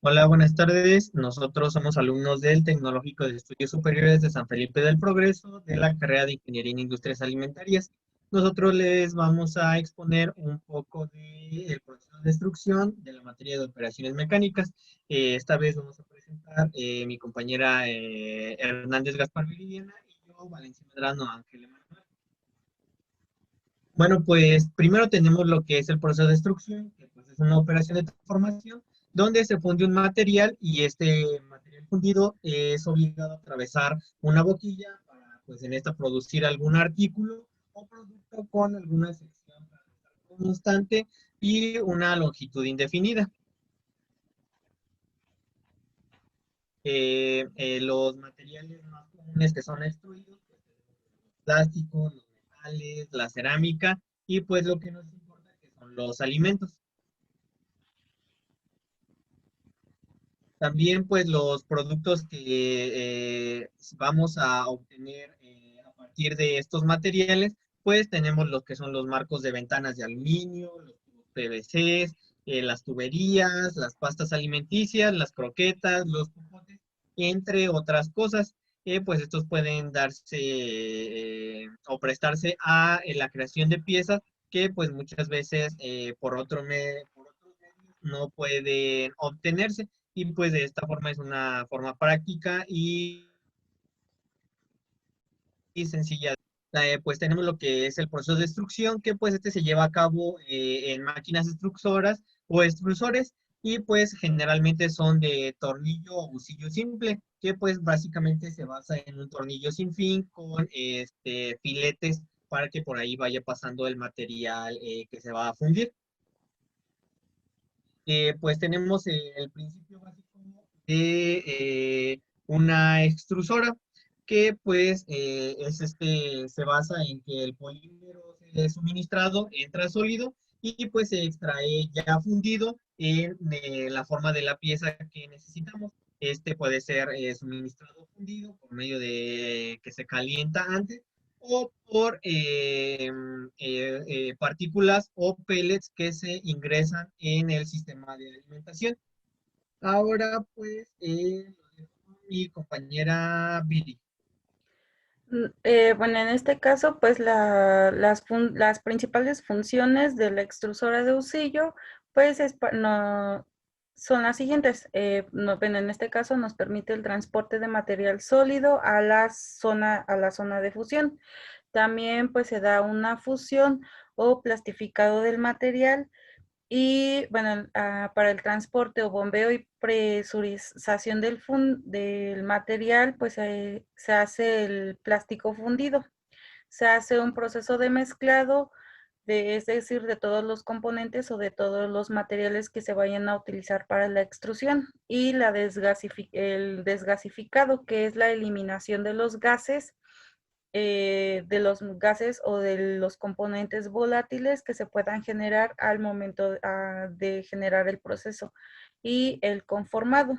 Hola, buenas tardes. Nosotros somos alumnos del Tecnológico de Estudios Superiores de San Felipe del Progreso de la carrera de Ingeniería en Industrias Alimentarias. Nosotros les vamos a exponer un poco del proceso de destrucción de la materia de operaciones mecánicas. Esta vez vamos a presentar mi compañera Hernández Gaspar Viridiana y yo, Valencia Medrano Ángel Emanuel. Bueno, pues primero tenemos lo que es el proceso de destrucción, que pues es una operación de transformación donde se funde un material y este material fundido es obligado a atravesar una boquilla para, pues en esta producir algún artículo o producto con alguna sección constante y una longitud indefinida. Los materiales más comunes que son extruidos, pues, los plásticos, los metales, la cerámica y pues lo que nos importa que son los alimentos. También pues los productos que vamos a obtener a partir de estos materiales, pues tenemos los que son los marcos de ventanas de aluminio, los tubos PVC, las tuberías, las pastas alimenticias, las croquetas, los popotes, entre otras cosas. Pues estos pueden darse o prestarse a la creación de piezas que pues muchas veces por otros medios no pueden obtenerse y pues de esta forma es una forma práctica y sencilla. Pues tenemos lo que es el proceso de destrucción, que pues este se lleva a cabo en máquinas extrusoras o extrusores y pues generalmente son de tornillo o husillo simple, que pues básicamente se basa en un tornillo sin fin con filetes para que por ahí vaya pasando el material que se va a fundir. Pues tenemos el principio básico de una extrusora que pues se basa en que el polímero suministrado entra sólido y pues se extrae ya fundido en la forma de la pieza que necesitamos. Este puede ser suministrado fundido por medio de que se calienta antes o por partículas o pellets que se ingresan en el sistema de alimentación. Ahora, pues, lo dejo con mi compañera Billy. Bueno, en este caso, pues las principales funciones de la extrusora de husillo, pues no, son las siguientes. Bueno, en este caso nos permite el transporte de material sólido a la zona de fusión. También pues se da una fusión o plastificado del material y bueno, para el transporte o bombeo y presurización del material, pues se hace el plástico fundido. Se hace un proceso de mezclado, es decir, de todos los componentes o de todos los materiales que se vayan a utilizar para la extrusión. Y el desgasificado, que es la eliminación de los gases o de los componentes volátiles que se puedan generar al momento de generar el proceso. Y el conformado.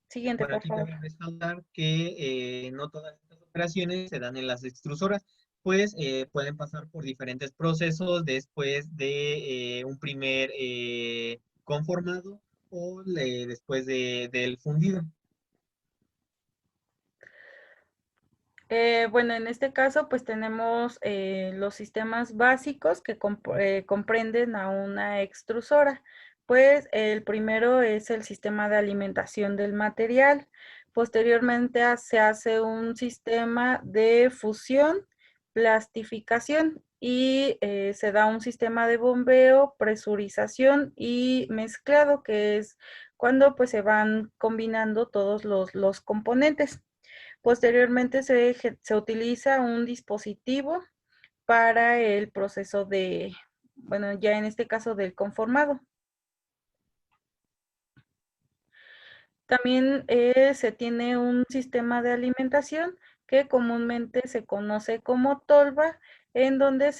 Siguiente, Bueno, por aquí favor. cabe resaltar que no todas estas operaciones se dan en las extrusoras, pues pueden pasar por diferentes procesos después de un primer conformado o después del fundido. Bueno, en este caso, pues tenemos los sistemas básicos que comprenden a una extrusora. Pues el primero es el sistema de alimentación del material. Posteriormente se hace un sistema de fusión, plastificación y se da un sistema de bombeo, presurización y mezclado, que es cuando pues se van combinando todos los componentes. Posteriormente se utiliza un dispositivo para el proceso de, bueno, ya en este caso del conformado. También se tiene un sistema de alimentación que comúnmente se conoce como tolva, en donde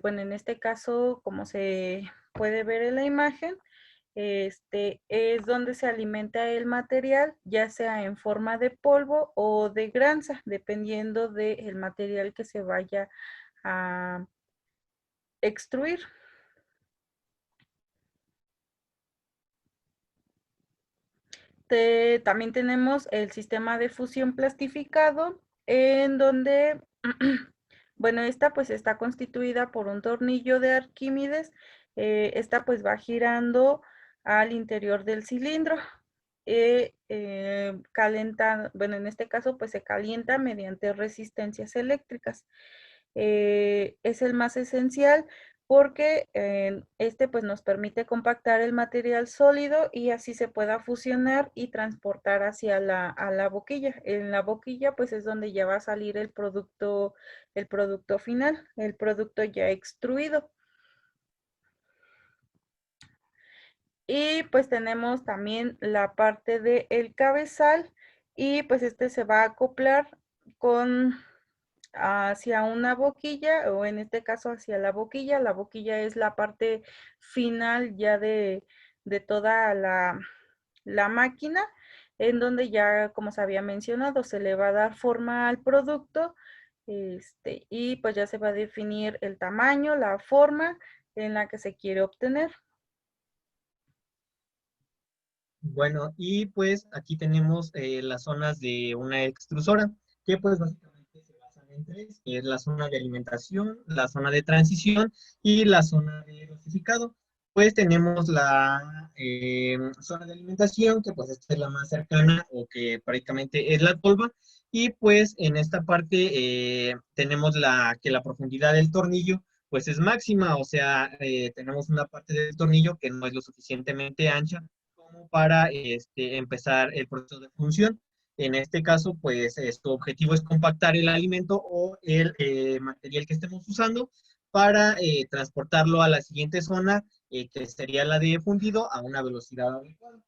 bueno, en este caso, como se puede ver en la imagen, es donde se alimenta el material, ya sea en forma de polvo o de granza, dependiendo del material que se vaya a extruir. También tenemos el sistema de fusión plastificado, en donde, bueno, esta pues está constituida por un tornillo de Arquímedes. Esta pues va girando al interior del cilindro. Calienta, bueno, en este caso pues se calienta mediante resistencias eléctricas. Es el más esencial porque este pues nos permite compactar el material sólido y así se pueda fusionar y transportar hacia a la boquilla. En la boquilla pues es donde ya va a salir el producto final, el producto ya extruido. Y pues tenemos también la parte del cabezal y pues este se va a acoplar con hacia una boquilla o en este caso hacia la boquilla. La boquilla es la parte final ya de toda la máquina, en donde ya, como se había mencionado, se le va a dar forma al producto, y pues ya se va a definir el tamaño, la forma en la que se quiere obtener. Bueno, y pues aquí tenemos las zonas de una extrusora, que pues básicamente se basan en tres, que es la zona de alimentación, la zona de transición y la zona de dosificado. Pues tenemos la zona de alimentación, que pues esta es la más cercana o que prácticamente es la tolva, y pues en esta parte tenemos que la profundidad del tornillo pues es máxima, o sea, tenemos una parte del tornillo que no es lo suficientemente ancha como para empezar el proceso de función. En este caso, pues tu objetivo es compactar el alimento o el material que estemos usando para transportarlo a la siguiente zona, que sería la de fundido, a una velocidad adecuada.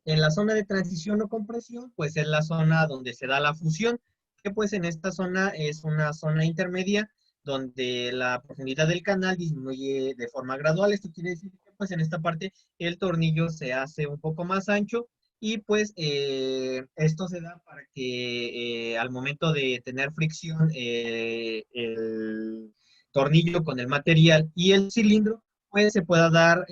En la zona de transición o compresión, pues es la zona donde se da la fusión, que pues en esta zona es una zona intermedia donde la profundidad del canal disminuye de forma gradual. Esto quiere decir que pues en esta parte el tornillo se hace un poco más ancho y pues esto se da para que al momento de tener fricción el tornillo con el material y el cilindro, pues se pueda dar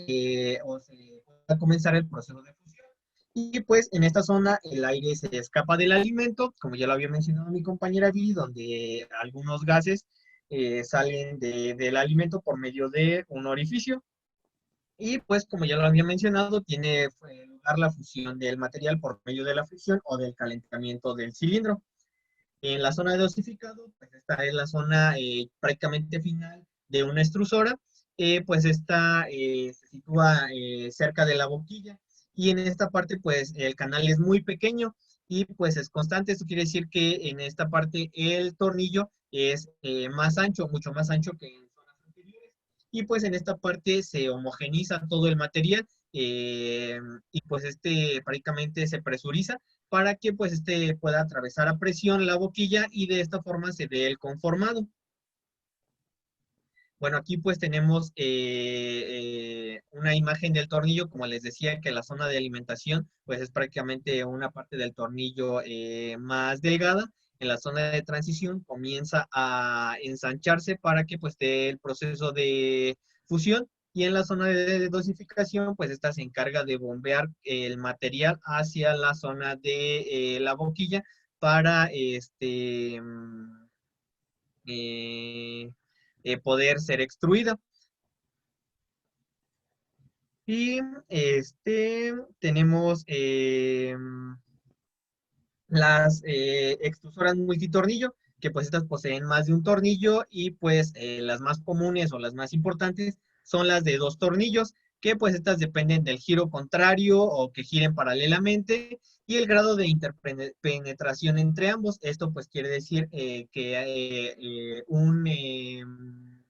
o se pueda comenzar el proceso de fusión. Y pues en esta zona el aire se escapa del alimento, como ya lo había mencionado mi compañera Viri, donde algunos gases salen del alimento por medio de un orificio. Y pues como ya lo había mencionado, tiene lugar la fusión del material por medio de la fricción o del calentamiento del cilindro. En la zona de dosificado, pues esta es la zona prácticamente final de una extrusora, pues esta se sitúa cerca de la boquilla y en esta parte pues el canal es muy pequeño y pues es constante. Esto quiere decir que en esta parte el tornillo es más ancho, mucho más ancho que en zonas anteriores y pues en esta parte se homogeniza todo el material y pues prácticamente se presuriza para que pues pueda atravesar a presión la boquilla y de esta forma se dé el conformado. Bueno, aquí pues tenemos una imagen del tornillo, como les decía, que la zona de alimentación pues es prácticamente una parte del tornillo más delgada. En la zona de transición comienza a ensancharse para que pues dé el proceso de fusión y en la zona de dosificación pues esta se encarga de bombear el material hacia la zona de la boquilla para eh, poder ser extruida. Y tenemos las extrusoras multitornillo, que pues estas poseen más de un tornillo y pues las más comunes o las más importantes son las de dos tornillos, que pues estas dependen del giro contrario o que giren paralelamente y el grado de interpenetración entre ambos. Esto pues quiere decir que un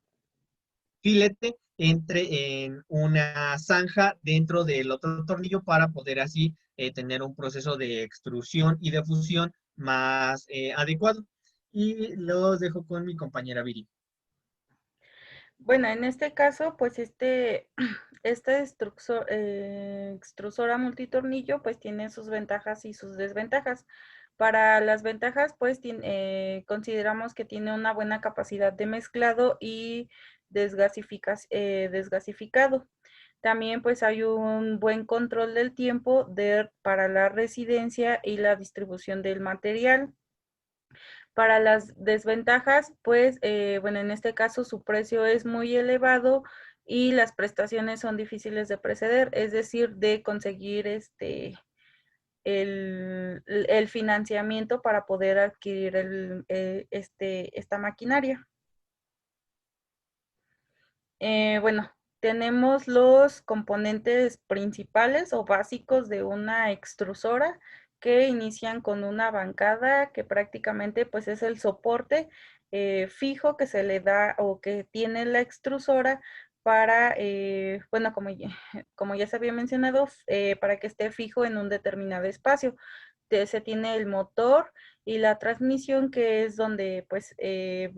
filete entre en una zanja dentro del otro tornillo para poder así tener un proceso de extrusión y de fusión más adecuado. Y los dejo con mi compañera Viri. Bueno, en este caso, pues esta extrusora multitornillo pues tiene sus ventajas y sus desventajas. Para las ventajas, pues consideramos que tiene una buena capacidad de mezclado y desgasificado. También pues hay un buen control del tiempo para la residencia y la distribución del material. Para las desventajas, pues, bueno, en este caso su precio es muy elevado y las prestaciones son difíciles de preceder, es decir, de conseguir el financiamiento para poder adquirir esta maquinaria. Bueno, tenemos los componentes principales o básicos de una extrusora que inician con una bancada que prácticamente pues es el soporte fijo que se le da o que tiene la extrusora para, bueno, como ya se había mencionado, para que esté fijo en un determinado espacio. Se tiene el motor y la transmisión, que es donde pues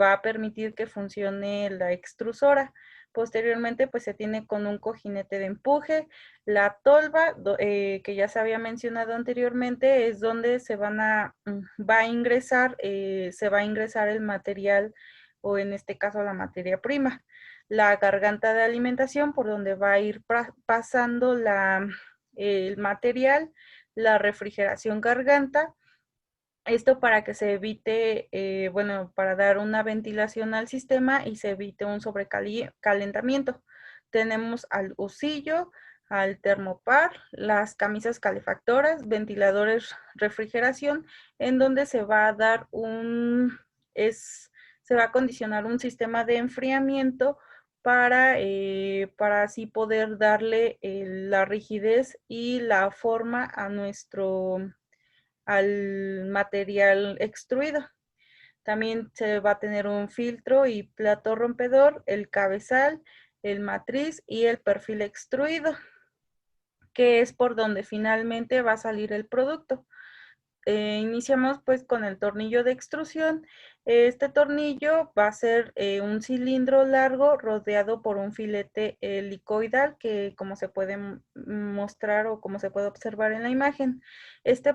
va a permitir que funcione la extrusora. Posteriormente, pues se tiene con un cojinete de empuje. La tolva, que ya se había mencionado anteriormente, es donde se va a ingresar el material, o en este caso la materia prima. La garganta de alimentación, por donde va a ir pasando el material. La refrigeración garganta, esto para que se evite, bueno, para dar una ventilación al sistema y se evite un sobrecalentamiento. Tenemos al husillo, al termopar, las camisas calefactoras, ventiladores, refrigeración, en donde se va a dar se va a condicionar un sistema de enfriamiento para así poder darle la rigidez y la forma al material extruido. También se va a tener un filtro y plato rompedor, el cabezal, el matriz y el perfil extruido, que es por donde finalmente va a salir el producto. Iniciamos pues con el tornillo de extrusión. Este tornillo va a ser un cilindro largo rodeado por un filete helicoidal que, como se puede mostrar o como se puede observar en la imagen,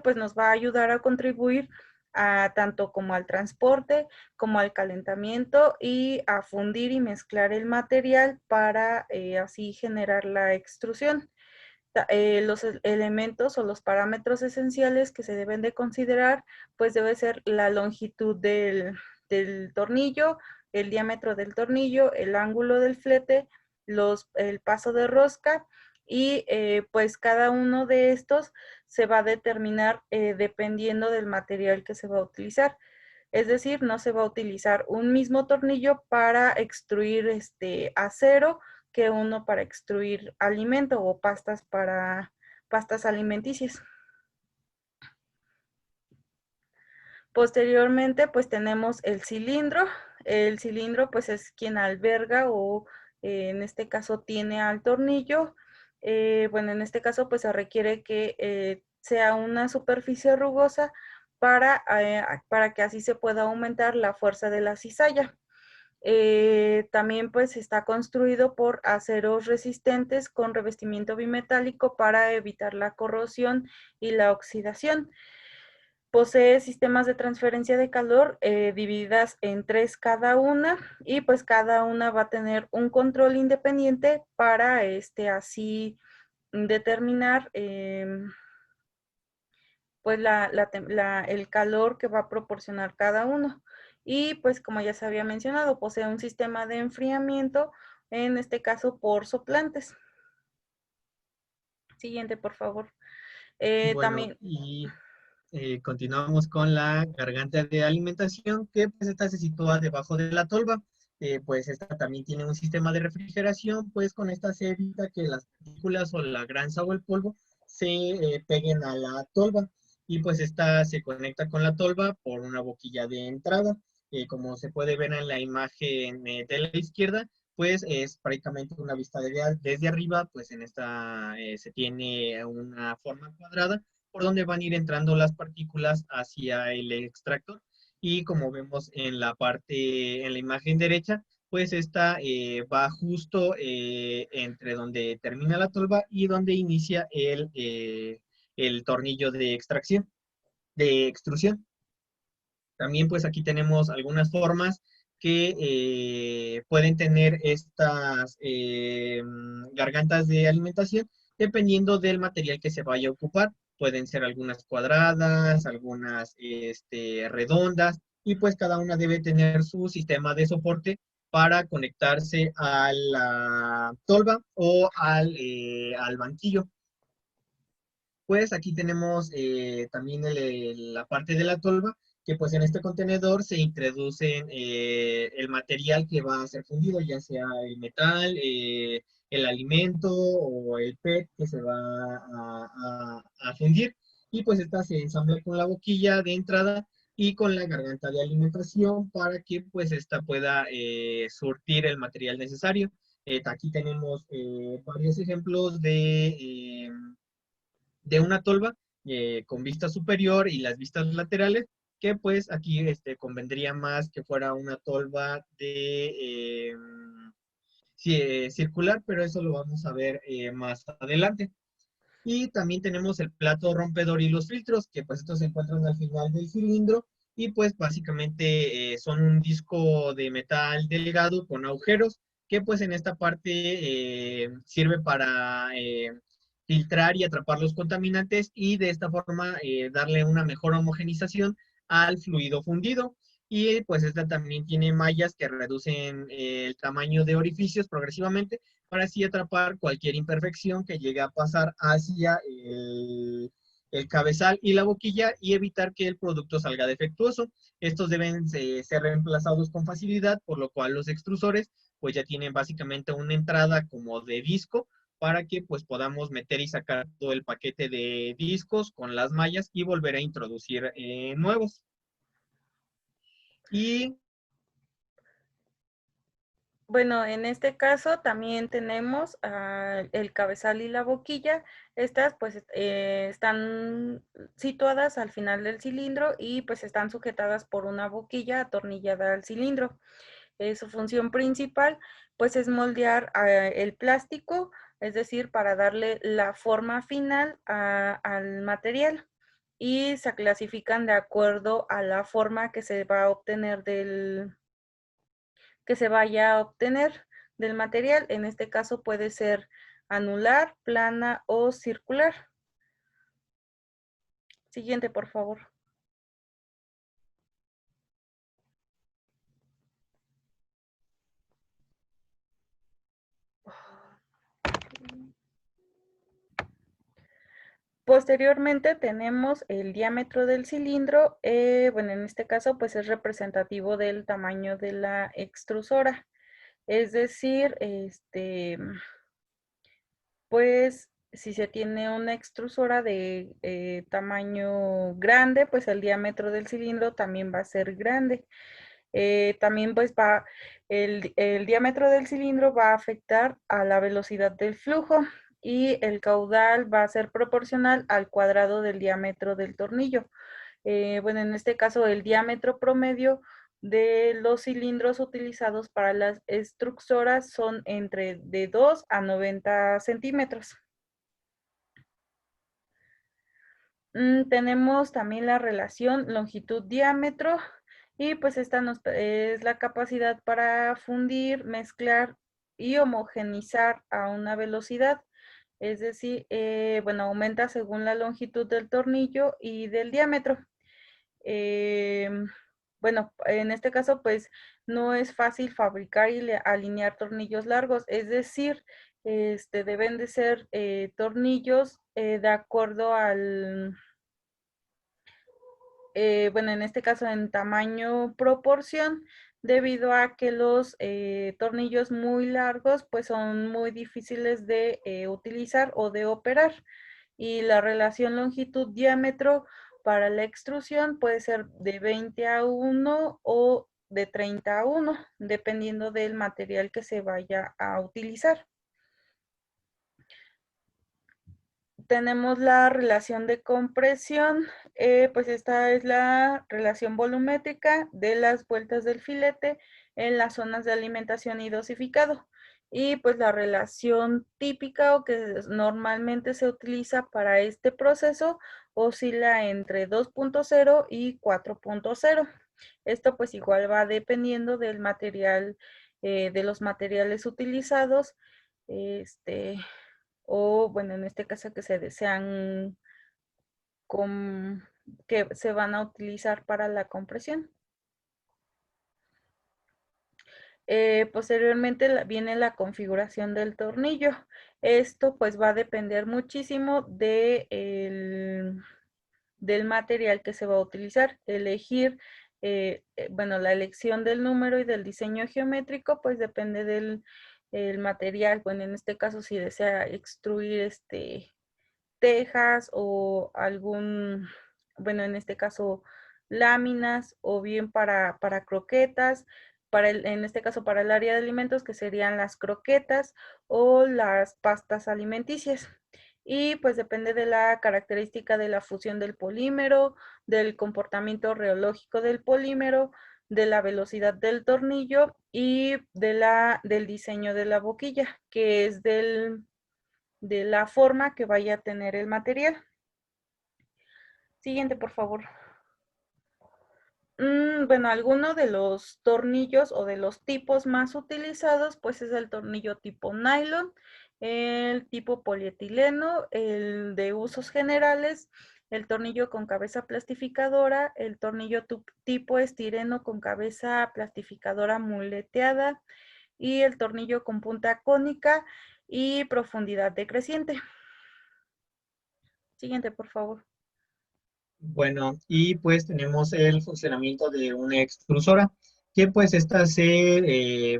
pues nos va a ayudar a contribuir a tanto como al transporte como al calentamiento y a fundir y mezclar el material para así generar la extrusión. Los elementos o los parámetros esenciales que se deben de considerar, pues debe ser la longitud del tornillo, el diámetro del tornillo, el ángulo del flete, el paso de rosca, y pues cada uno de estos se va a determinar dependiendo del material que se va a utilizar. Es decir, no se va a utilizar un mismo tornillo para extruir acero que uno para extruir alimento o pastas alimenticias. Posteriormente, pues tenemos el cilindro. El cilindro, pues es quien alberga o en este caso tiene al tornillo. Bueno, en este caso, pues se requiere que sea una superficie rugosa para que así se pueda aumentar la fuerza de la cizalla. También pues está construido por aceros resistentes con revestimiento bimetálico para evitar la corrosión y la oxidación. Posee sistemas de transferencia de calor divididas en 3 cada una, y pues cada una va a tener un control independiente para así determinar pues el calor que va a proporcionar cada uno. Y pues como ya se había mencionado, posee un sistema de enfriamiento, en este caso por soplantes. Siguiente, por favor. Bueno, También, y continuamos con la garganta de alimentación, que pues esta se sitúa debajo de la tolva. Pues esta también tiene un sistema de refrigeración, pues con esta se evita que las partículas o la grasa o el polvo se peguen a la tolva. Y pues esta se conecta con la tolva por una boquilla de entrada. Como se puede ver en la imagen de la izquierda, pues es prácticamente una vista desde arriba, pues en esta se tiene una forma cuadrada por donde van a ir entrando las partículas hacia el extractor. Y como vemos en la parte, en la imagen derecha, pues esta va justo entre donde termina la tolva y donde inicia el tornillo de extracción, de extrusión. También pues aquí tenemos algunas formas que pueden tener estas gargantas de alimentación dependiendo del material que se vaya a ocupar. Pueden ser algunas cuadradas, algunas redondas, y pues cada una debe tener su sistema de soporte para conectarse a la tolva o al banquillo. Pues aquí tenemos también la parte de la tolva, que pues en este contenedor se introducen el material que va a ser fundido, ya sea el metal, el alimento o el PET que se va a fundir. Y pues esta se ensambla con la boquilla de entrada y con la garganta de alimentación para que pues esta pueda surtir el material necesario. Aquí tenemos varios ejemplos de una tolva con vista superior y las vistas laterales, que pues aquí convendría más que fuera una tolva circular, pero eso lo vamos a ver más adelante. Y también tenemos el plato rompedor y los filtros, que pues estos se encuentran al final del cilindro y pues básicamente son un disco de metal delgado con agujeros que pues en esta parte sirve para filtrar y atrapar los contaminantes y de esta forma darle una mejor homogenización al fluido fundido. Y pues esta también tiene mallas que reducen el tamaño de orificios progresivamente para así atrapar cualquier imperfección que llegue a pasar hacia el cabezal y la boquilla y evitar que el producto salga defectuoso. Estos deben ser reemplazados con facilidad, por lo cual los extrusores pues ya tienen básicamente una entrada como de disco para que pues podamos meter y sacar todo el paquete de discos con las mallas y volver a introducir nuevos. Y Bueno, en este caso también tenemos el cabezal y la boquilla. Estas pues están situadas al final del cilindro y pues están sujetadas por una boquilla atornillada al cilindro. Su función principal pues es moldear el plástico, es decir, para darle la forma final al material, y se clasifican de acuerdo a la forma que se va a obtener que se vaya a obtener del material. En este caso puede ser anular, plana o circular. Siguiente, por favor. Posteriormente tenemos el diámetro del cilindro. Bueno, en este caso pues es representativo del tamaño de la extrusora. Es decir, pues si se tiene una extrusora de tamaño grande, pues el diámetro del cilindro también va a ser grande. También pues el diámetro del cilindro va a afectar a la velocidad del flujo y el caudal va a ser proporcional al cuadrado del diámetro del tornillo. Bueno, en este caso el diámetro promedio de los cilindros utilizados para las extrusoras son entre de 2 a 90 centímetros. Tenemos también la relación longitud-diámetro y pues esta es la capacidad para fundir, mezclar y homogenizar a una velocidad. Es decir, bueno, aumenta según la longitud del tornillo y del diámetro. Bueno, en este caso, pues no es fácil fabricar y alinear tornillos largos, es decir, deben de ser tornillos de acuerdo al, bueno, en este caso en tamaño proporción, debido a que los tornillos muy largos pues son muy difíciles de utilizar o de operar, y la relación longitud-diámetro para la extrusión puede ser de 20:1 o de 30:1, dependiendo del material que se vaya a utilizar. Tenemos la relación de compresión, pues esta es la relación volumétrica de las vueltas del filete en las zonas de alimentación y dosificado. Y pues la relación típica o que normalmente se utiliza para este proceso oscila entre 2.0 y 4.0. Esto pues igual va dependiendo del material, de los materiales utilizados, este, o bueno, en este caso que se desean, que se van a utilizar para la compresión. Posteriormente viene la configuración del tornillo. Esto pues va a depender muchísimo del material que se va a utilizar. Bueno, la elección del número y del diseño geométrico pues depende del el material. Bueno, en este caso si desea extruir tejas o bueno, en este caso láminas o bien para croquetas, en este caso para el área de alimentos que serían las croquetas o las pastas alimenticias. Y pues depende de la característica de la fusión del polímero, del comportamiento reológico del polímero, de la velocidad del tornillo y del diseño de la boquilla, que es de la forma que vaya a tener el material. Siguiente, por favor. Bueno, alguno de los tornillos o de los tipos más utilizados, pues es el tornillo tipo nylon, el tipo polietileno, el de usos generales, el tornillo con cabeza plastificadora, el tornillo tipo estireno con cabeza plastificadora muleteada y el tornillo con punta cónica y profundidad decreciente. Siguiente, por favor. Bueno, y pues tenemos el funcionamiento de una extrusora, que pues esta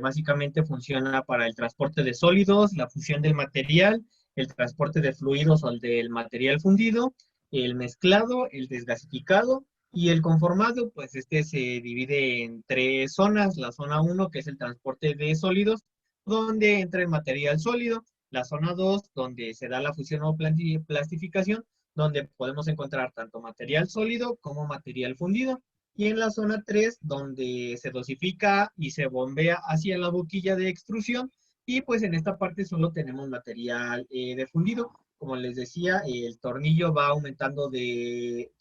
básicamente funciona para el transporte de sólidos, la fusión del material, el transporte de fluidos o el del material fundido, el mezclado, el desgasificado y el conformado. Pues este se divide en tres zonas: la zona uno, que es el transporte de sólidos, donde entra el material sólido; la zona 2, donde se da la fusión o plastificación, donde podemos encontrar tanto material sólido como material fundido; y en la zona 3, donde se dosifica y se bombea hacia la boquilla de extrusión, y pues en esta parte solo tenemos material de fundido. Como les decía, el tornillo va aumentando de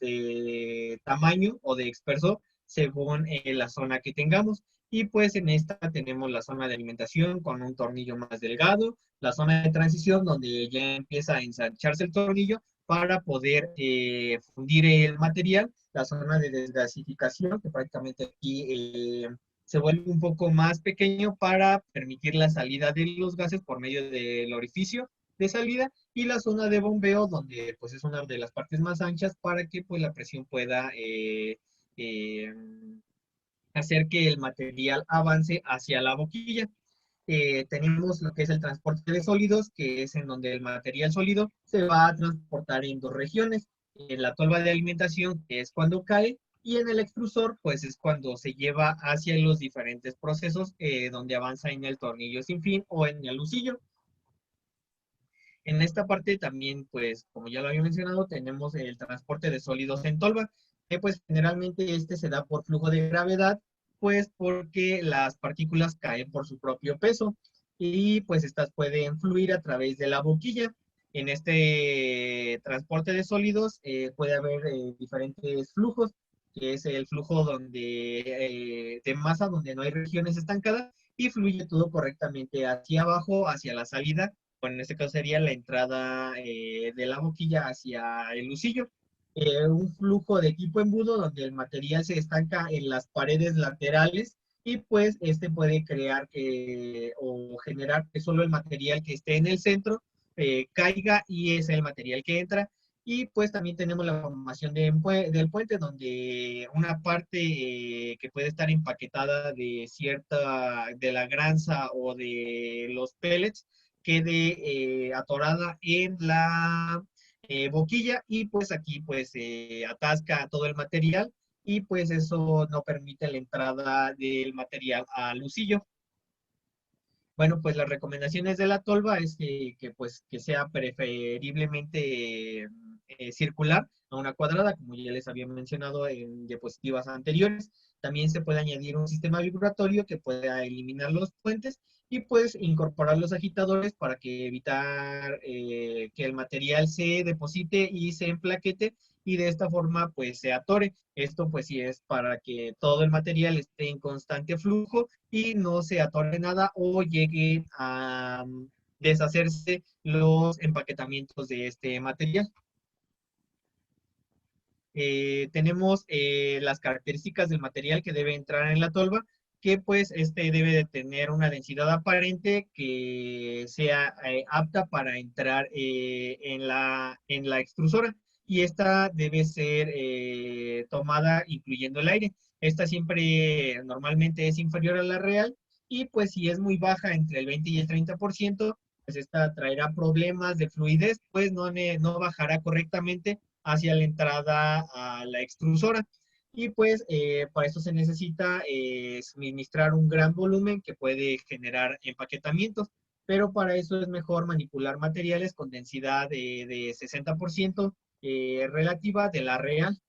tamaño o de espesor según la zona que tengamos. Y pues en esta tenemos la zona de alimentación con un tornillo más delgado, la zona de transición donde ya empieza a ensancharse el tornillo para poder fundir el material; la zona de desgasificación, que prácticamente aquí se vuelve un poco más pequeño para permitir la salida de los gases por medio del orificio de salida; y la zona de bombeo, donde pues es una de las partes más anchas para que pues la presión pueda eh, hacer que el material avance hacia la boquilla. Tenemos lo que es el transporte de sólidos, que es en donde el material sólido se va a transportar en dos regiones: en la tolva de alimentación, que es cuando cae, y en el extrusor, pues es cuando se lleva hacia los diferentes procesos, donde avanza en el tornillo sin fin o en el lucillo. En esta parte también, pues, como ya lo había mencionado, tenemos el transporte de sólidos en tolva, que pues generalmente este se da por flujo de gravedad, pues porque las partículas caen por su propio peso y pues estas pueden fluir a través de la boquilla. En este transporte de sólidos puede haber diferentes flujos, que es el flujo de masa, donde no hay regiones estancadas y fluye todo correctamente hacia abajo, hacia la salida. Bueno, en este caso sería la entrada de la boquilla hacia el lucillo. Un flujo de tipo embudo, donde el material se estanca en las paredes laterales y pues este puede crear o generar que solo el material que esté en el centro caiga y es el material que entra. Y pues también tenemos la formación del puente, donde una parte que puede estar empaquetada de la granza o de los pellets quede atorada en la boquilla, y pues aquí pues atasca todo el material y pues eso no permite la entrada del material al lucillo. Bueno, pues las recomendaciones de la tolva es pues, que sea preferiblemente circular a una cuadrada, como ya les había mencionado en diapositivas anteriores. También se puede añadir un sistema vibratorio que pueda eliminar los puentes y pues incorporar los agitadores para que evitar que el material se deposite y se emplaquete y de esta forma pues se atore. Esto pues sí es para que todo el material esté en constante flujo y no se atore nada o llegue a deshacerse los empaquetamientos de este material. Tenemos las características del material que debe entrar en la tolva, que pues este debe de tener una densidad aparente que sea apta para entrar en la extrusora, y esta debe ser tomada incluyendo el aire. Esta siempre normalmente es inferior a la real, y pues si es muy baja, entre el 20 y el 30%, pues esta traerá problemas de fluidez, pues no bajará correctamente hacia la entrada a la extrusora. Y pues para eso se necesita suministrar un gran volumen que puede generar empaquetamientos, pero para eso es mejor manipular materiales con densidad de 60% relativa de la real.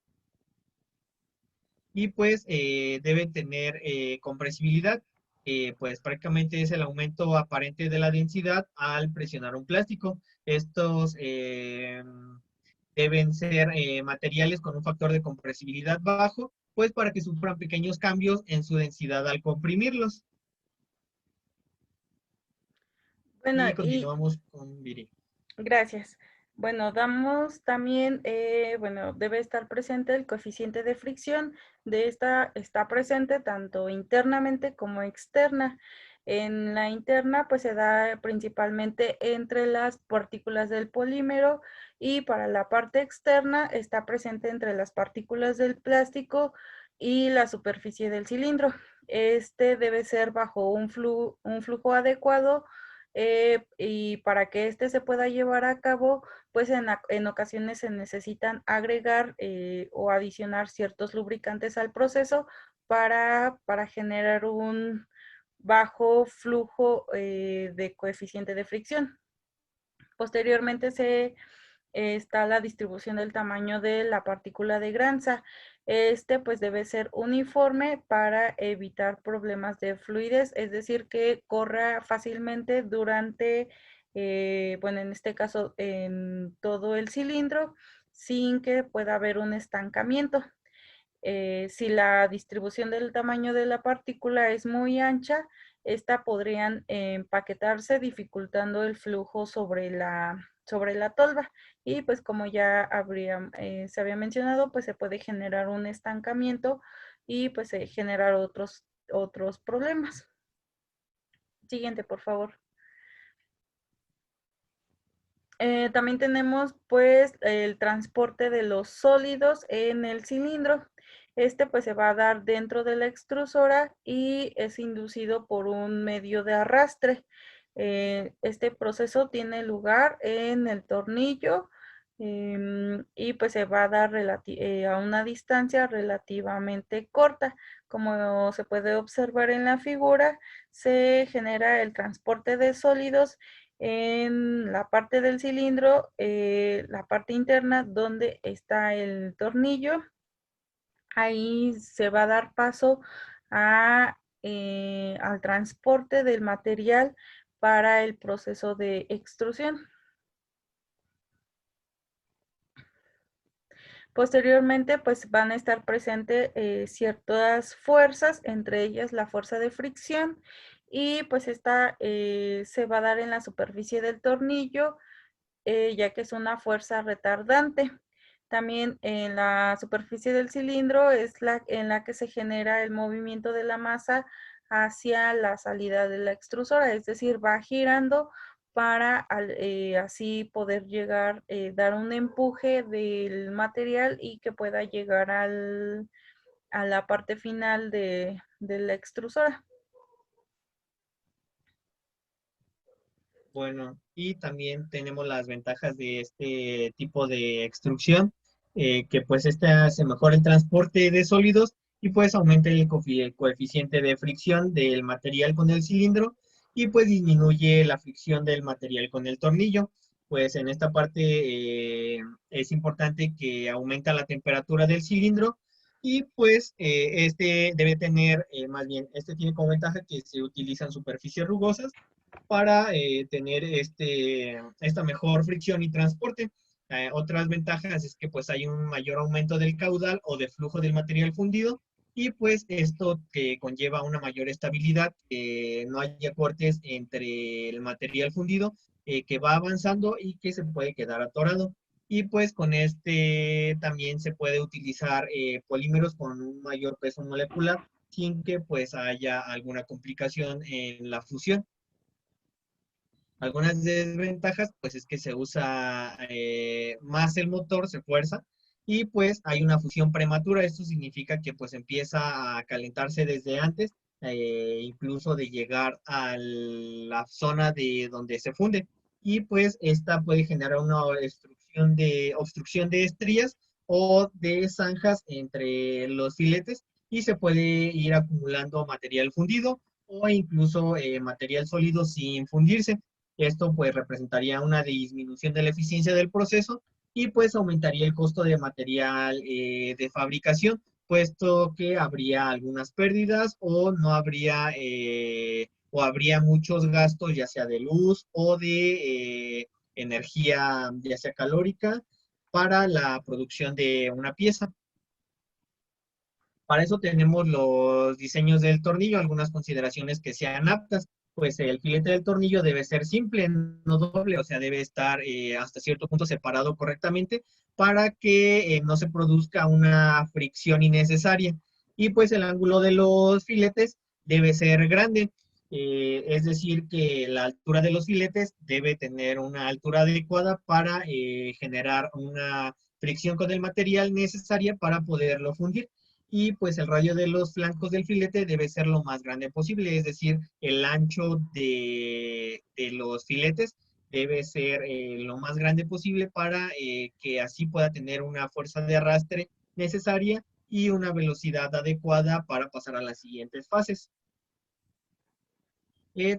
Y pues debe tener compresibilidad, pues prácticamente es el aumento aparente de la densidad al presionar un plástico. Estos deben ser materiales con un factor de compresibilidad bajo, pues para que sufran pequeños cambios en su densidad al comprimirlos. Bueno, Y y continuamos con Viri. gracias. Bueno, damos también, bueno, debe estar presente el coeficiente de fricción. De esta está presente tanto internamente como externa. En la interna, pues se da principalmente entre las partículas del polímero, y para la parte externa está presente entre las partículas del plástico y la superficie del cilindro. Este debe ser bajo un flujo adecuado, y para que este se pueda llevar a cabo, pues en ocasiones se necesitan agregar o adicionar ciertos lubricantes al proceso para generar un bajo flujo de coeficiente de fricción. Posteriormente está la distribución del tamaño de la partícula de Granza. Este pues debe ser uniforme para evitar problemas de fluidez, es decir, que corra fácilmente durante, bueno, en este caso en todo el cilindro, sin que pueda haber un estancamiento. Si la distribución del tamaño de la partícula es muy ancha, esta podrían empaquetarse dificultando el flujo sobre la tolva, y pues como ya se había mencionado, pues se puede generar un estancamiento y pues generar otros problemas. Siguiente, por favor. También tenemos pues el transporte de los sólidos en el cilindro. Este pues se va a dar dentro de la extrusora y es inducido por un medio de arrastre. Este proceso tiene lugar en el tornillo, y pues se va a dar a una distancia relativamente corta. Como se puede observar en la figura, se genera el transporte de sólidos en la parte del cilindro, la parte interna donde está el tornillo. Ahí se va a dar paso al transporte del material para el proceso de extrusión. Posteriormente, pues van a estar presentes ciertas fuerzas, entre ellas la fuerza de fricción, y pues esta se va a dar en la superficie del tornillo, ya que es una fuerza retardante. También en la superficie del cilindro es en la que se genera el movimiento de la masa hacia la salida de la extrusora, es decir, va girando para así poder llegar, dar un empuje del material y que pueda llegar a la parte final de la extrusora. Bueno, y también tenemos las ventajas de este tipo de extrusión, que pues este hace mejor el transporte de sólidos y pues aumenta el coeficiente de fricción del material con el cilindro, y pues disminuye la fricción del material con el tornillo. Pues en esta parte es importante que aumenta la temperatura del cilindro, y pues este debe tener, más bien, este tiene como ventaja que se utilizan superficies rugosas para tener esta mejor fricción y transporte. Otras ventajas es que pues hay un mayor aumento del caudal o de flujo del material fundido y pues esto que conlleva una mayor estabilidad, que no haya cortes entre el material fundido que va avanzando y que se puede quedar atorado. Y pues con este también se puede utilizar polímeros con un mayor peso molecular sin que pues haya alguna complicación en la fusión. Algunas desventajas, pues es que se usa más el motor, se fuerza, y pues hay una fusión prematura. Esto significa que pues empieza a calentarse desde antes, incluso de llegar a la zona de donde se funde. Y pues esta puede generar una obstrucción de estrías o de zanjas entre los filetes y se puede ir acumulando material fundido o incluso material sólido sin fundirse. Esto pues representaría una disminución de la eficiencia del proceso y pues aumentaría el costo de material de fabricación, puesto que habría algunas pérdidas o no habría o habría muchos gastos ya sea de luz o de energía ya sea calórica para la producción de una pieza. Para eso tenemos los diseños del tornillo, algunas consideraciones que sean aptas. Pues el filete del tornillo debe ser simple, no doble, o sea, debe estar hasta cierto punto separado correctamente para que no se produzca una fricción innecesaria. Y pues el ángulo de los filetes debe ser grande, es decir, que la altura de los filetes debe tener una altura adecuada para generar una fricción con el material necesaria para poderlo fundir y pues el radio de los flancos del filete debe ser lo más grande posible, es decir, el ancho de los filetes debe ser lo más grande posible para que así pueda tener una fuerza de arrastre necesaria y una velocidad adecuada para pasar a las siguientes fases.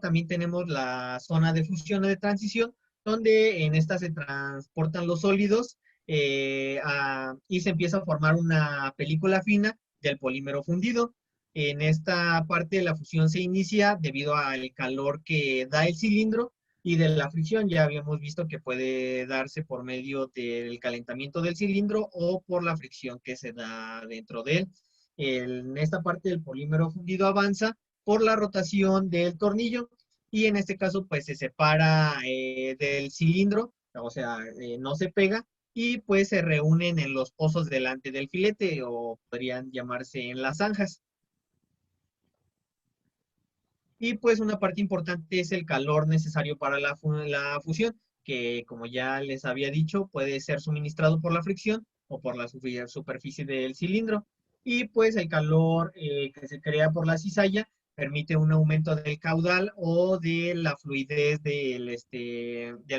También tenemos la zona de fusión o de transición, donde en esta se transportan los sólidos y se empieza a formar una película fina del polímero fundido. En esta parte la fusión se inicia debido al calor que da el cilindro y de la fricción. Ya habíamos visto que puede darse por medio del calentamiento del cilindro o por la fricción que se da dentro de él. En esta parte el polímero fundido avanza por la rotación del tornillo y en este caso pues se separa del cilindro, o sea, no se pega y pues se reúnen en los pozos delante del filete o podrían llamarse en las zanjas. Y pues una parte importante es el calor necesario para la fusión, que como ya les había dicho, puede ser suministrado por la fricción o por la superficie del cilindro. Y pues el calor que se crea por la cizalla permite un aumento del caudal o de la fluidez del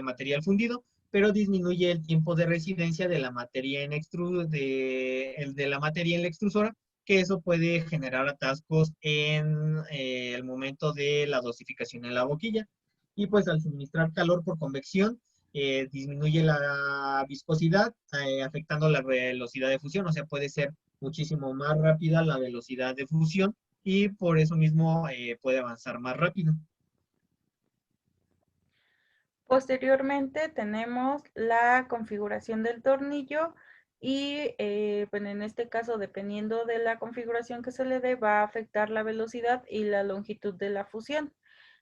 material fundido, pero disminuye el tiempo de residencia de la materia de la materia en la extrusora que eso puede generar atascos en el momento de la dosificación en la boquilla. Y pues al suministrar calor por convección, disminuye la viscosidad, afectando la velocidad de fusión, o sea, puede ser muchísimo más rápida la velocidad de fusión y por eso mismo puede avanzar más rápido. Posteriormente tenemos la configuración del tornillo y bueno, en este caso, dependiendo de la configuración que se le dé, va a afectar la velocidad y la longitud de la fusión.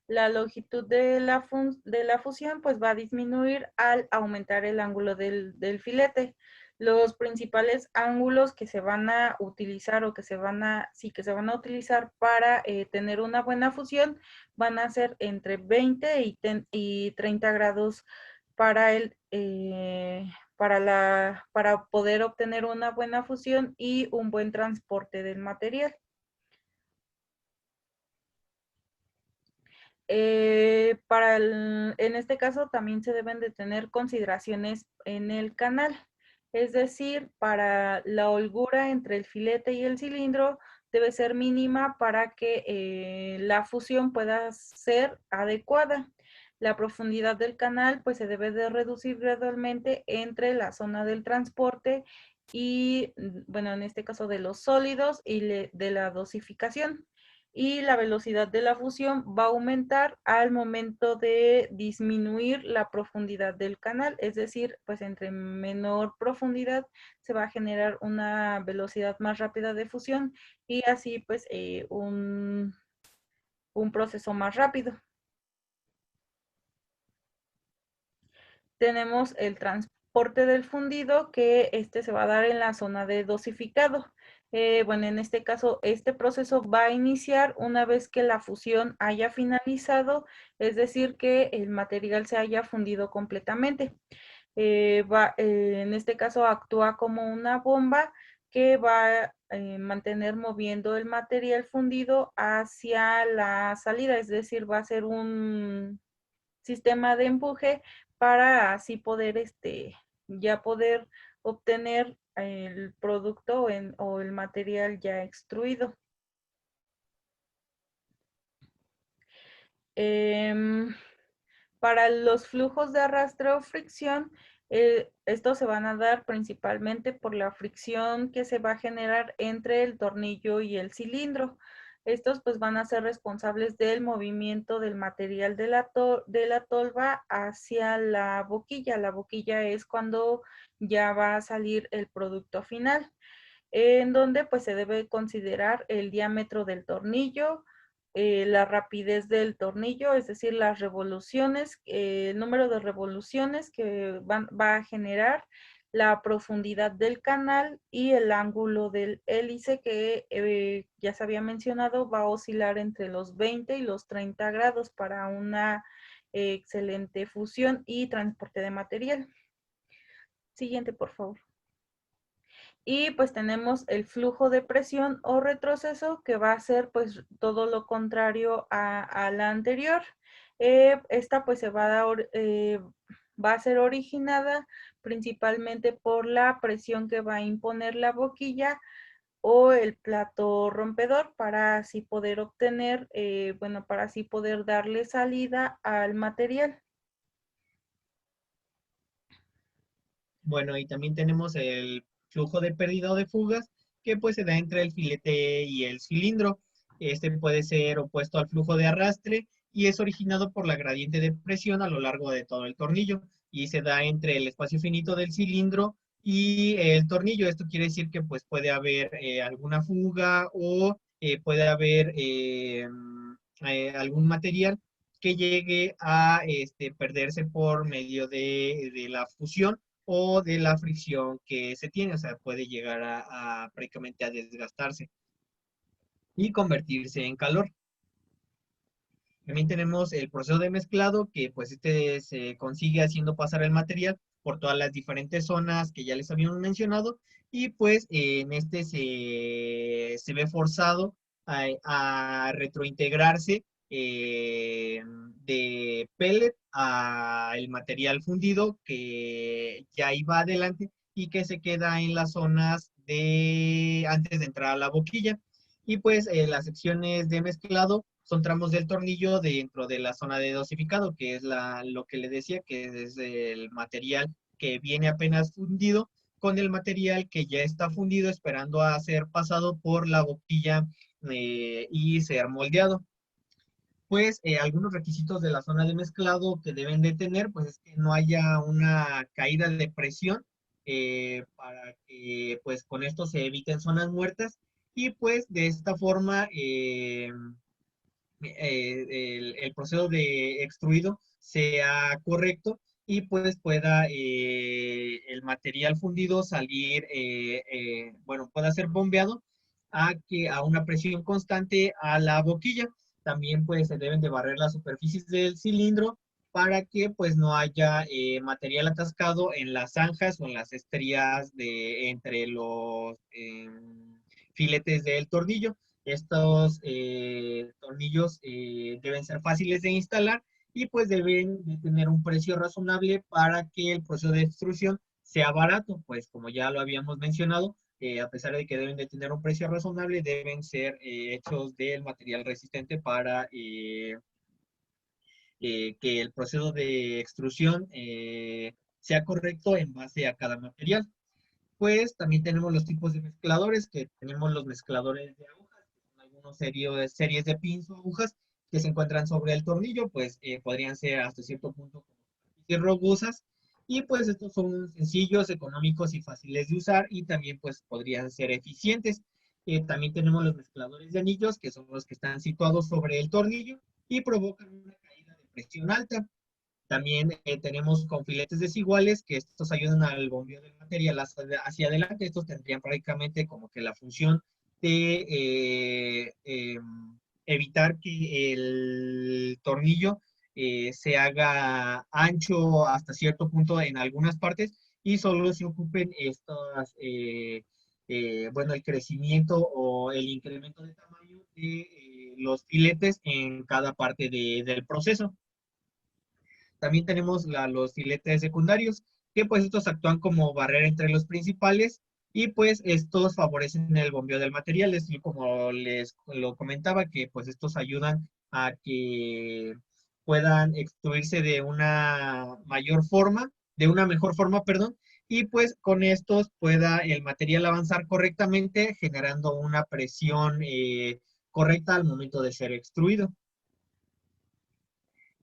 La longitud de la fusión pues va a disminuir al aumentar el ángulo del filete. Los principales ángulos que se van a utilizar o que se van a, sí, que se van a utilizar para tener una buena fusión van a ser entre 20 y 30 grados para para poder obtener una buena fusión y un buen transporte del material. En este caso también se deben de tener consideraciones en el canal, es decir, para la holgura entre el filete y el cilindro debe ser mínima para que la fusión pueda ser adecuada. La profundidad del canal pues se debe de reducir gradualmente entre la zona del transporte y, bueno, en este caso de los sólidos y de la dosificación. y la velocidad de la fusión va a aumentar al momento de disminuir la profundidad del canal, es decir, pues entre menor profundidad se va a generar una velocidad más rápida de fusión y así pues un proceso más rápido. Tenemos el transporte del fundido, que este se va a dar en la zona de dosificado. Bueno, en este caso, este proceso va a iniciar una vez que la fusión haya finalizado, es decir, que el material se haya fundido completamente. En este caso, actúa como una bomba que va a mantener moviendo el material fundido hacia la salida, es decir, va a ser un sistema de empuje para así poder ya poder obtener el producto o el material ya extruido. Em, para los flujos de arrastre o fricción, estos se van a dar principalmente por la fricción que se va a generar entre el tornillo y el cilindro. Estos pues van a ser responsables del movimiento del material de la tolva hacia la boquilla. La boquilla es cuando ya va a salir el producto final, en donde pues se debe considerar el diámetro del tornillo, la rapidez del tornillo, es decir, las revoluciones, el número de revoluciones que va a generar, la profundidad del canal y el ángulo del hélice que ya se había mencionado va a oscilar entre los 20 y los 30 grados para una excelente fusión y transporte de material. Siguiente, por favor. Y pues tenemos el flujo de presión o retroceso, que va a ser pues todo lo contrario a la anterior. Esta pues va a ser originada principalmente por la presión que va a imponer la boquilla o el plato rompedor para así poder obtener, bueno, para así poder darle salida al material. Bueno, y también tenemos el flujo de pérdida o de fugas, que pues se da entre el filete y el cilindro. Este puede ser opuesto al flujo de arrastre y es originado por la gradiente de presión a lo largo de todo el tornillo y se da entre el espacio finito del cilindro y el tornillo. Esto quiere decir que pues puede haber alguna fuga o puede haber algún material que llegue a perderse por medio de la fusión o de la fricción que se tiene, o sea, puede llegar prácticamente a desgastarse y convertirse en calor. También tenemos el proceso de mezclado, que pues se consigue haciendo pasar el material por todas las diferentes zonas que ya les habíamos mencionado, y pues en se ve forzado a retrointegrarse de pellet a el material fundido que ya iba adelante y que se queda en las zonas de antes de entrar a la boquilla. Y pues las secciones de mezclado son tramos del tornillo dentro de la zona de dosificado, que es lo que le decía, que es el material que viene apenas fundido con el material que ya está fundido esperando a ser pasado por la boquilla y ser moldeado. Pues algunos requisitos de la zona de mezclado que deben de tener, pues es que no haya una caída de presión para que pues con esto se eviten zonas muertas y pues de esta forma el proceso de extruido sea correcto y pues pueda el material fundido salir, bueno, pueda ser bombeado a una presión constante a la boquilla. También pues se deben de barrer las superficies del cilindro para que pues no haya material atascado en las zanjas o en las estrías entre los filetes del tornillo. Estos tornillos deben ser fáciles de instalar y pues deben de tener un precio razonable para que el proceso de extrusión sea barato, pues como ya lo habíamos mencionado, a pesar de que deben de tener un precio razonable, deben ser hechos del material resistente para que el proceso de extrusión sea correcto en base a cada material. Pues también tenemos los tipos de mezcladores, que tenemos los mezcladores de agujas, algunos series de pins o agujas que se encuentran sobre el tornillo, pues podrían ser hasta cierto punto como superficies rugosas. Y pues estos son sencillos, económicos y fáciles de usar y también pues podrían ser eficientes. También tenemos los mezcladores de anillos, que son los que están situados sobre el tornillo y provocan una caída de presión alta. También tenemos con filetes desiguales, que estos ayudan al bombeo del material hacia adelante. Estos tendrían prácticamente como que la función de evitar que el tornillo se haga ancho hasta cierto punto en algunas partes y solo se ocupen estas, bueno, el crecimiento o el incremento de tamaño de los filetes en cada parte del proceso. También tenemos los filetes secundarios, que pues estos actúan como barrera entre los principales y pues estos favorecen el bombeo del material. Es como les lo comentaba, que pues estos ayudan a que puedan extruirse de una mayor forma, de una mejor forma, perdón, y pues con estos pueda el material avanzar correctamente, generando una presión correcta al momento de ser extruido.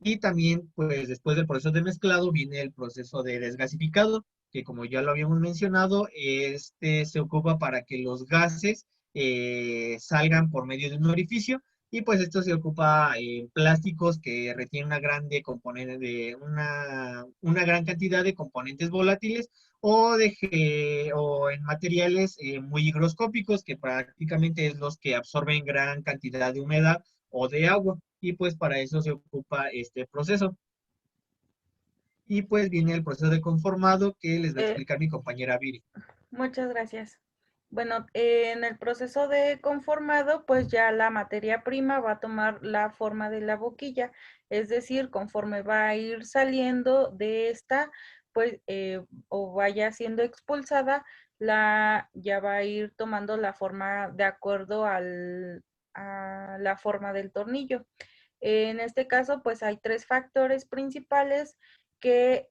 Y también, pues después del proceso de mezclado viene el proceso de desgasificado, que como ya lo habíamos mencionado, este se ocupa para que los gases salgan por medio de un orificio y pues esto se ocupa en plásticos que retienen una grande componente de una gran cantidad de componentes volátiles o en materiales muy higroscópicos que prácticamente es los que absorben gran cantidad de humedad o de agua y pues para eso se ocupa este proceso. Y pues viene el proceso de conformado que les va a Eh, explicar mi compañera Viri. Muchas gracias. Bueno, en el proceso de conformado, pues ya la materia prima va a tomar la forma de la boquilla, es decir, conforme va a ir saliendo de esta, pues, o vaya siendo expulsada, ya va a ir tomando la forma de acuerdo a la forma del tornillo. En este caso, pues hay tres factores principales que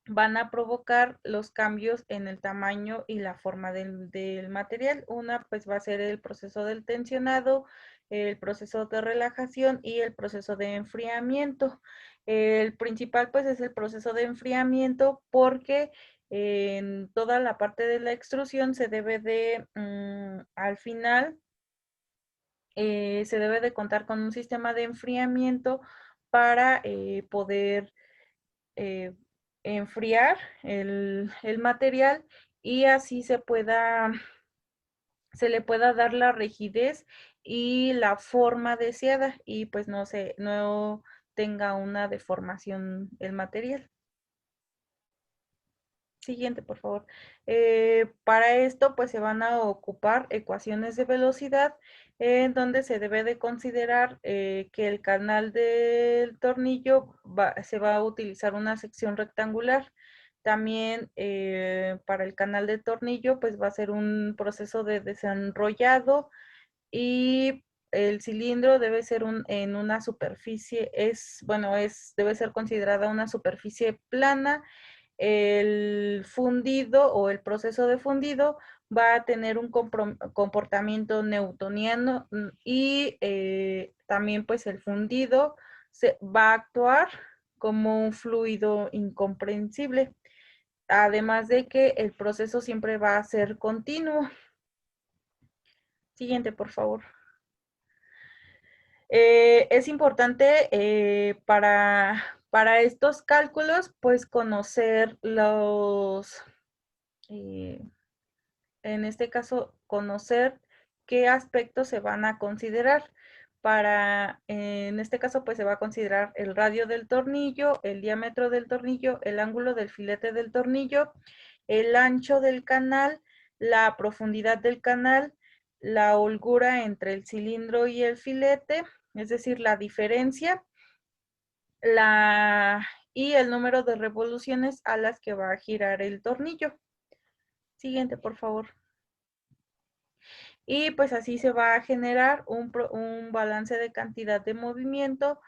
van a provocar los cambios en el tamaño y la forma del material. Una pues va a ser el proceso del tensionado, el proceso de relajación y el proceso de enfriamiento. El principal pues es el proceso de enfriamiento porque en toda la parte de la extrusión se debe de, al final, se debe de contar con un sistema de enfriamiento para poder eh, enfriar el material y así se le pueda dar la rigidez y la forma deseada y pues no tenga una deformación el material. Siguiente, por favor. Para esto, pues se van a ocupar ecuaciones de velocidad en donde se debe de considerar que el canal del tornillo se va a utilizar una sección rectangular. También para el canal de tornillo, pues va a ser un proceso de desenrollado y el cilindro debe ser en una superficie, debe ser considerada una superficie plana. El fundido o el proceso de fundido va a tener un comportamiento newtoniano y también pues el fundido va a actuar como un fluido incomprensible, además de que el proceso siempre va a ser continuo. Siguiente, por favor. Es importante para estos cálculos, pues conocer eh, en este caso, conocer qué aspectos se van a considerar. En este caso, pues se va a considerar el radio del tornillo, el diámetro del tornillo, el ángulo del filete del tornillo, el ancho del canal, la profundidad del canal, la holgura entre el cilindro y el filete, es decir, la diferencia, y el número de revoluciones a las que va a girar el tornillo. Siguiente, por favor. Y pues así se va a generar un balance de cantidad de movimiento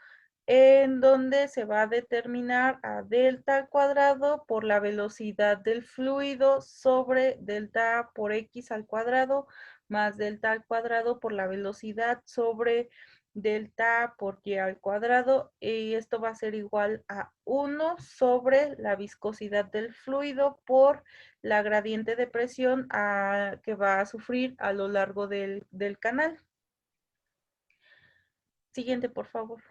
en donde se va a determinar a delta al cuadrado por la velocidad del fluido sobre delta por x al cuadrado más delta al cuadrado por la velocidad sobre delta por y al cuadrado, y esto va a ser igual a 1 sobre la viscosidad del fluido por la gradiente de presión que va a sufrir a lo largo del canal. Siguiente, por favor.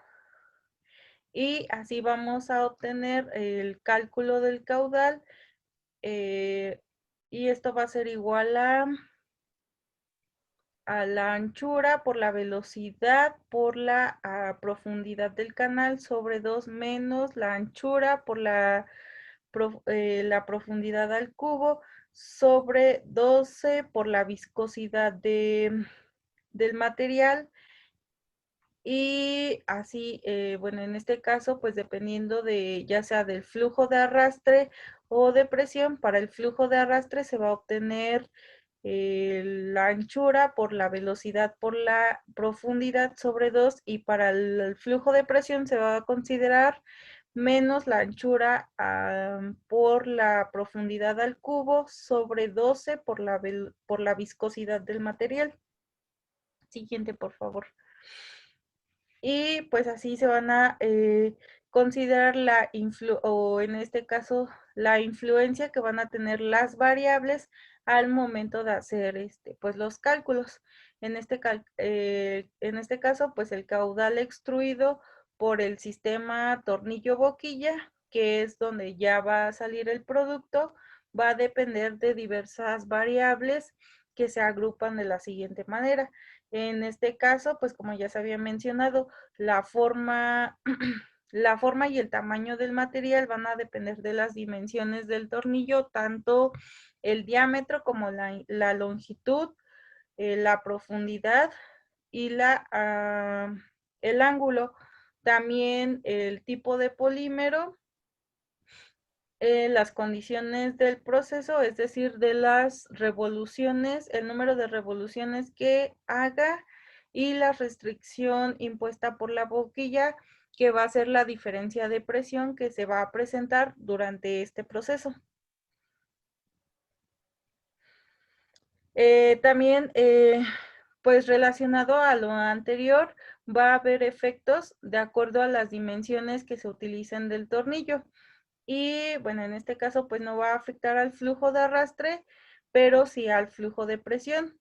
Y así vamos a obtener el cálculo del caudal, y esto va a ser igual a la anchura por la velocidad por la profundidad del canal sobre 2 menos la anchura por la profundidad al cubo sobre 12 por la viscosidad del material. Y así, bueno, en este caso, pues dependiendo de ya sea del flujo de arrastre o de presión, para el flujo de arrastre se va a obtener la anchura por la velocidad por la profundidad sobre 2, y para el flujo de presión se va a considerar menos la anchura por la profundidad al cubo sobre 12 por la viscosidad del material. Siguiente, por favor. Y pues así se van a considerar o en este caso la influencia que van a tener las variables al momento de hacer pues los cálculos. En este caso, pues el caudal extruido por el sistema tornillo-boquilla, que es donde ya va a salir el producto, va a depender de diversas variables que se agrupan de la siguiente manera. En este caso, pues como ya se había mencionado, la forma, la forma y el tamaño del material van a depender de las dimensiones del tornillo, tanto el diámetro como la longitud, la profundidad y el ángulo. También el tipo de polímero, las condiciones del proceso, es decir, de las revoluciones, el número de revoluciones que haga, y la restricción impuesta por la boquilla, que va a ser la diferencia de presión que se va a presentar durante este proceso. También, pues relacionado a lo anterior, va a haber efectos de acuerdo a las dimensiones que se utilicen del tornillo. Y bueno, en este caso pues no va a afectar al flujo de arrastre, pero sí al flujo de presión.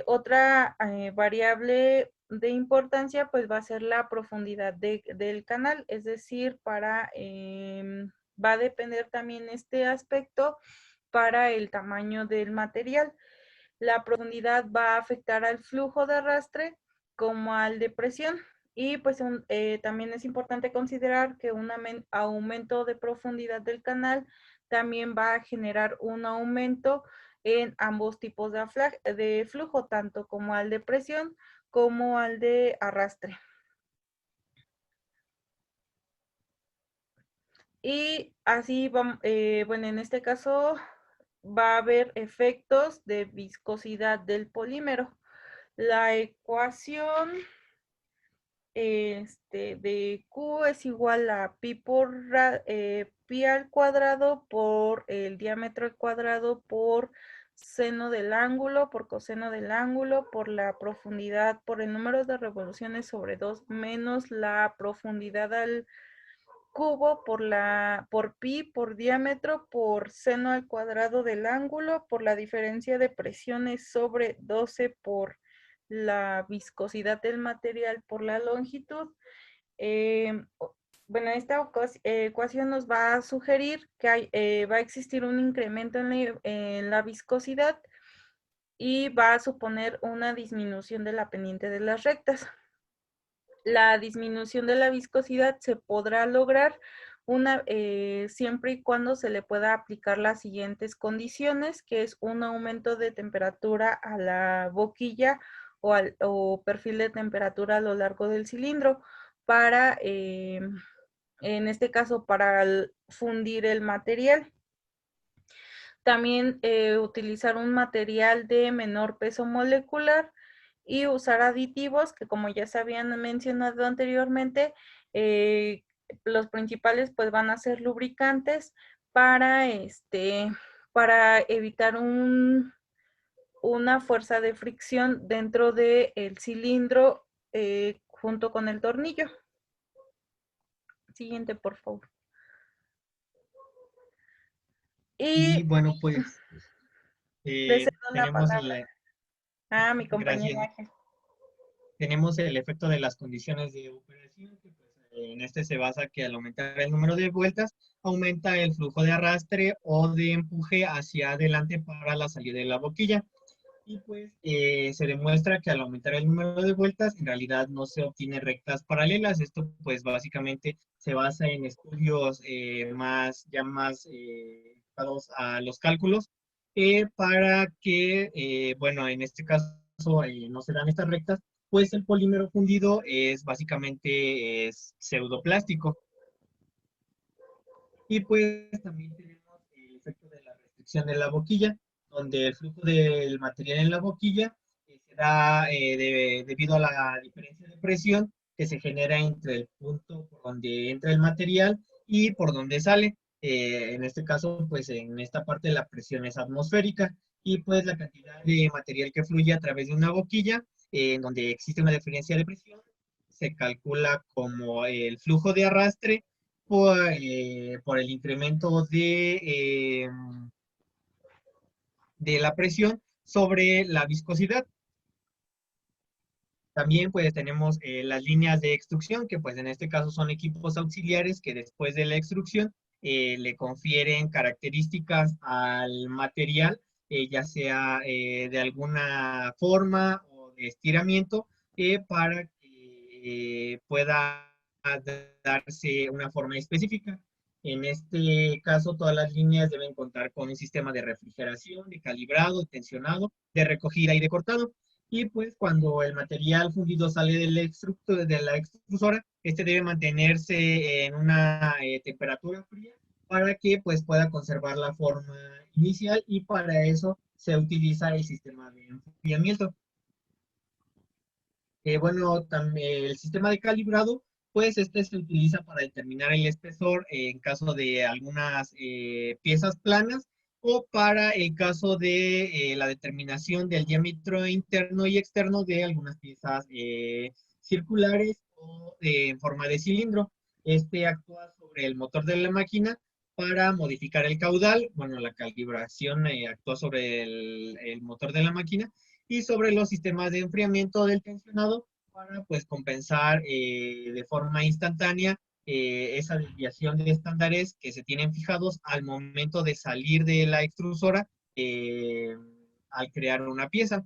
Otra variable de importancia pues va a ser la profundidad del canal, es decir, va a depender también este aspecto para el tamaño del material. La profundidad va a afectar al flujo de arrastre como al de presión. Y pues también es importante considerar que un aumento de profundidad del canal también va a generar un aumento en ambos tipos de flujo, tanto como al de presión como al de arrastre. Y así, bueno, en este caso va a haber efectos de viscosidad del polímero. La ecuación de Q es igual a pi al cuadrado por el diámetro al cuadrado por seno del ángulo, por coseno del ángulo, por la profundidad, por el número de revoluciones sobre 2 menos la profundidad al cubo por pi, por diámetro, por seno al cuadrado del ángulo, por la diferencia de presiones sobre 12 por la viscosidad del material por la longitud. Bueno, esta ecuación nos va a sugerir que va a existir un incremento en la viscosidad, y va a suponer una disminución de la pendiente de las rectas. La disminución de la viscosidad se podrá lograr siempre y cuando se le pueda aplicar las siguientes condiciones, que es un aumento de temperatura a la boquilla o perfil de temperatura a lo largo del cilindro para, en este caso, para fundir el material. También utilizar un material de menor peso molecular y usar aditivos que, como ya se habían mencionado anteriormente, los principales pues van a ser lubricantes para evitar una fuerza de fricción dentro del cilindro junto con el tornillo. Siguiente, por favor. Y Y bueno, pues le cedo la tenemos palabra a mi gracias, compañera Ángel. tenemos el efecto de las condiciones de operación, que pues, en este se basa que al aumentar el número de vueltas, aumenta el flujo de arrastre o de empuje hacia adelante para la salida de la boquilla. Y pues se demuestra que al aumentar el número de vueltas, en realidad no se obtiene rectas paralelas. Esto pues básicamente se basa en estudios más enfocados a los cálculos, para que, bueno, en este caso no se dan estas rectas, pues el polímero fundido es básicamente pseudoplástico. Y pues también tenemos el efecto de la restricción de la boquilla, donde el flujo del material en la boquilla se da debido a la diferencia de presión que se genera entre el punto por donde entra el material y por donde sale. En este caso, pues en esta parte la presión es atmosférica y pues la cantidad de material que fluye a través de una boquilla, en donde existe una diferencia de presión, se calcula como el flujo de arrastre por el incremento de la presión sobre la viscosidad. También pues tenemos las líneas de extrusión, que pues en este caso son equipos auxiliares que después de la extrusión le confieren características al material, ya sea de alguna forma o de estiramiento, para que pueda darse una forma específica. En este caso, todas las líneas deben contar con un sistema de refrigeración, de calibrado, de tensionado, de recogida y de cortado. Y pues cuando el material fundido sale de la extrusora, este debe mantenerse en una temperatura fría para que pues pueda conservar la forma inicial, y para eso se utiliza el sistema de enfriamiento. Bueno, también el sistema de calibrado, pues este se utiliza para determinar el espesor en caso de algunas piezas planas, o para el caso de la determinación del diámetro interno y externo de algunas piezas circulares o en forma de cilindro. Este actúa sobre el motor de la máquina para modificar el caudal. Bueno, la calibración actúa sobre el motor de la máquina y sobre los sistemas de enfriamiento del tensionado para pues compensar de forma instantánea esa desviación de estándares que se tienen fijados al momento de salir de la extrusora al crear una pieza.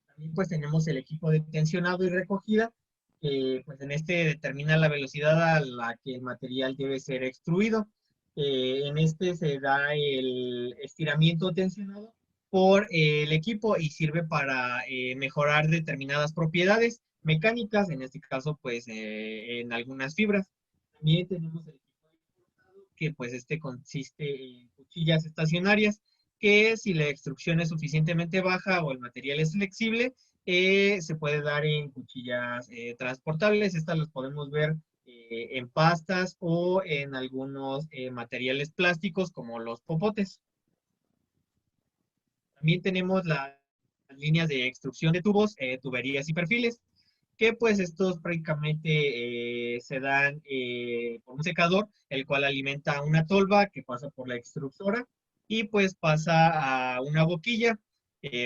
También pues tenemos el equipo de tensionado y recogida, que pues en este determina la velocidad a la que el material debe ser extruido. En este se da el estiramiento tensionado por el equipo y sirve para mejorar determinadas propiedades mecánicas, en este caso pues en algunas fibras. También tenemos el equipo de cortado, que pues este consiste en cuchillas estacionarias, que si la extrusión es suficientemente baja o el material es flexible, se puede dar en cuchillas transportables. Estas las podemos ver en pastas o en algunos materiales plásticos como los popotes. También tenemos las líneas de extrusión de tubos, tuberías y perfiles, que pues estos prácticamente se dan por un secador, el cual alimenta una tolva que pasa por la extrusora y pues pasa a una boquilla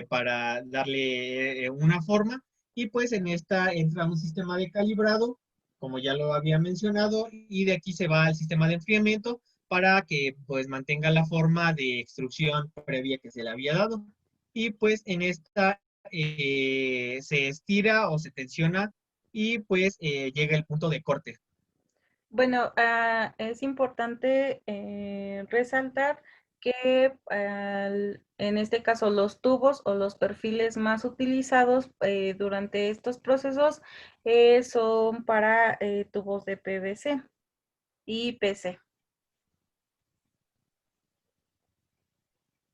para darle una forma, y pues en esta entra un sistema de calibrado, como ya lo había mencionado, y de aquí se va al sistema de enfriamiento para que pues mantenga la forma de extrusión previa que se le había dado. Y pues en esta se estira o se tensiona y pues llega el punto de corte. Bueno, es importante resaltar que en este caso los tubos o los perfiles más utilizados durante estos procesos son para tubos de PVC y PC.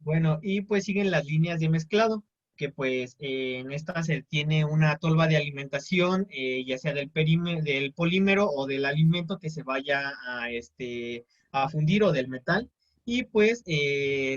Bueno, y pues siguen las líneas de mezclado, que pues en esta se tiene una tolva de alimentación, ya sea del polímero o del alimento que se vaya a fundir, o del metal. y pues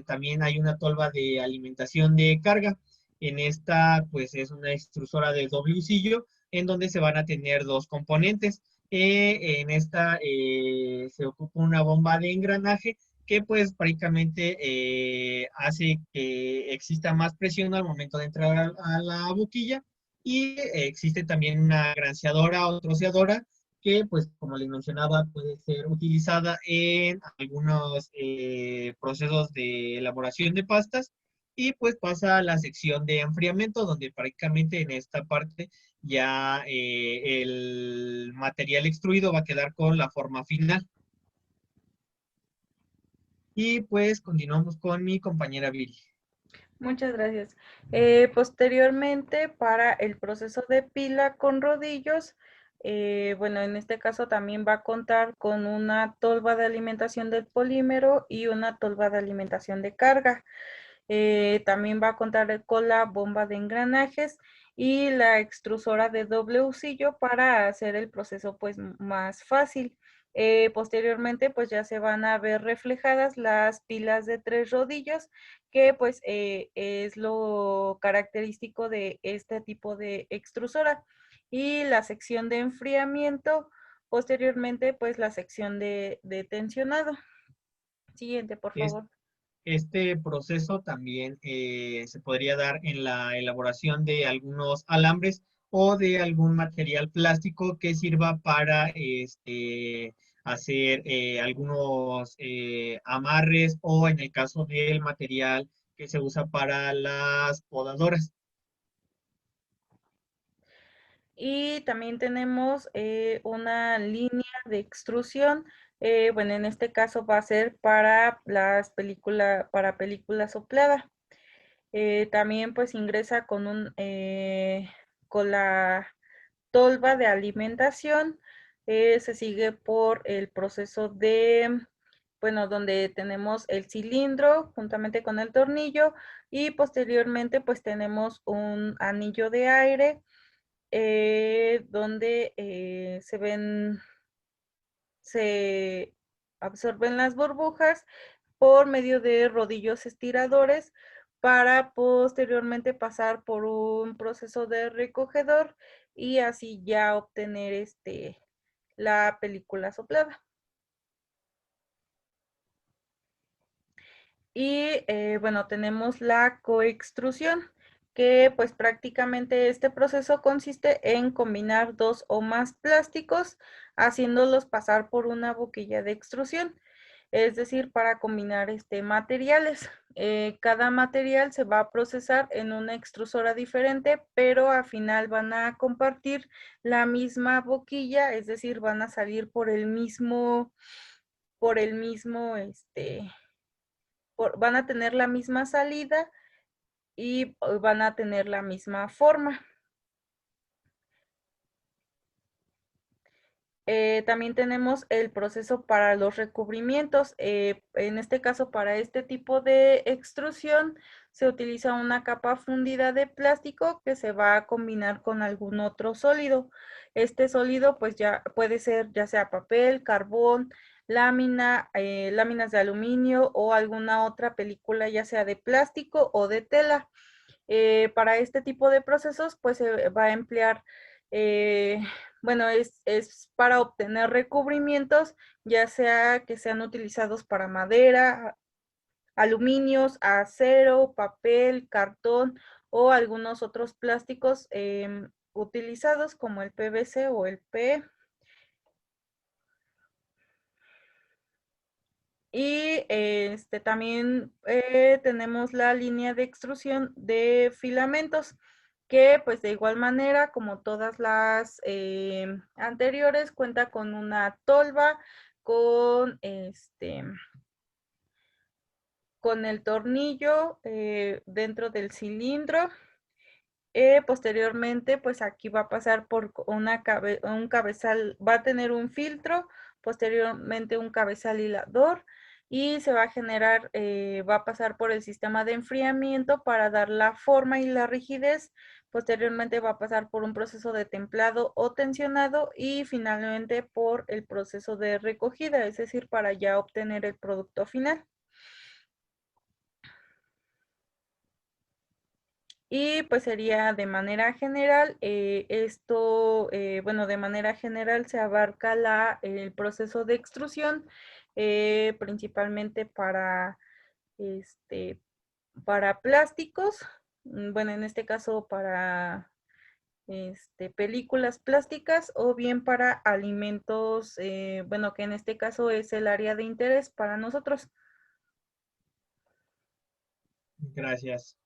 también hay una tolva de alimentación de carga. En esta pues es una extrusora de doble usillo en donde se van a tener dos componentes. En esta se ocupa una bomba de engranaje que pues prácticamente hace que exista más presión al momento de entrar a la boquilla y existe también una granseadora o troceadora que pues como les mencionaba puede ser utilizada en algunos procesos de elaboración de pastas y pues pasa a la sección de enfriamiento donde prácticamente en esta parte ya el material extruido va a quedar con la forma final. Y pues continuamos con mi compañera Viri. Muchas gracias. Posteriormente, para el proceso de pila con rodillos, bueno, en este caso también va a contar con una tolva de alimentación del polímero y una tolva de alimentación de carga. También va a contar con la bomba de engranajes y la extrusora de doble usillo para hacer el proceso pues más fácil. Posteriormente pues ya se van a ver reflejadas las pilas de 3 rodillos que pues es lo característico de este tipo de extrusora. Y la sección de enfriamiento, posteriormente pues la sección de tensionado. Siguiente, por Es, favor. este proceso también se podría dar en la elaboración de algunos alambres o de algún material plástico que sirva para hacer algunos amarres o en el caso del material que se usa para las podadoras. Y también tenemos una línea de extrusión. Bueno, en este caso va a ser para para película soplada. También pues ingresa con la tolva de alimentación. Se sigue por el proceso bueno, donde tenemos el cilindro juntamente con el tornillo y posteriormente pues tenemos un anillo de aire donde se absorben las burbujas por medio de rodillos estiradores para posteriormente pasar por un proceso de recogedor y así ya obtener la película soplada. Y bueno, tenemos la coextrusión, que pues prácticamente este proceso consiste en combinar dos o más plásticos, haciéndolos pasar por una boquilla de extrusión, es decir, para combinar materiales. Cada material se va a procesar en una extrusora diferente, pero al final van a compartir la misma boquilla, es decir, van a salir por el mismo, van a tener la misma salida y van a tener la misma forma. También tenemos el proceso para los recubrimientos. En este caso, para este tipo de extrusión, se utiliza una capa fundida de plástico que se va a combinar con algún otro sólido. Este sólido, pues ya puede ser ya sea papel, carbón, láminas de aluminio o alguna otra película, ya sea de plástico o de tela. Para este tipo de procesos, pues se va a emplear, eh, bueno, es para obtener recubrimientos, ya sea que sean utilizados para madera, aluminios, acero, papel, cartón o algunos otros plásticos utilizados como el PVC o el PE. Y también tenemos la línea de extrusión de filamentos, que pues de igual manera, como todas las anteriores, cuenta con una tolva, con con el tornillo dentro del cilindro. Posteriormente, pues aquí va a pasar por un cabezal, va a tener un filtro, posteriormente un cabezal hilador y se va a generar, va a pasar por el sistema de enfriamiento para dar la forma y la rigidez. Posteriormente va a pasar por un proceso de templado o tensionado y finalmente por el proceso de recogida, es decir, para ya obtener el producto final. Y pues sería de manera general, bueno, de manera general se abarca el proceso de extrusión, principalmente para plásticos, bueno, en este caso para películas plásticas o bien para alimentos, bueno, que en este caso es el área de interés para nosotros. Gracias.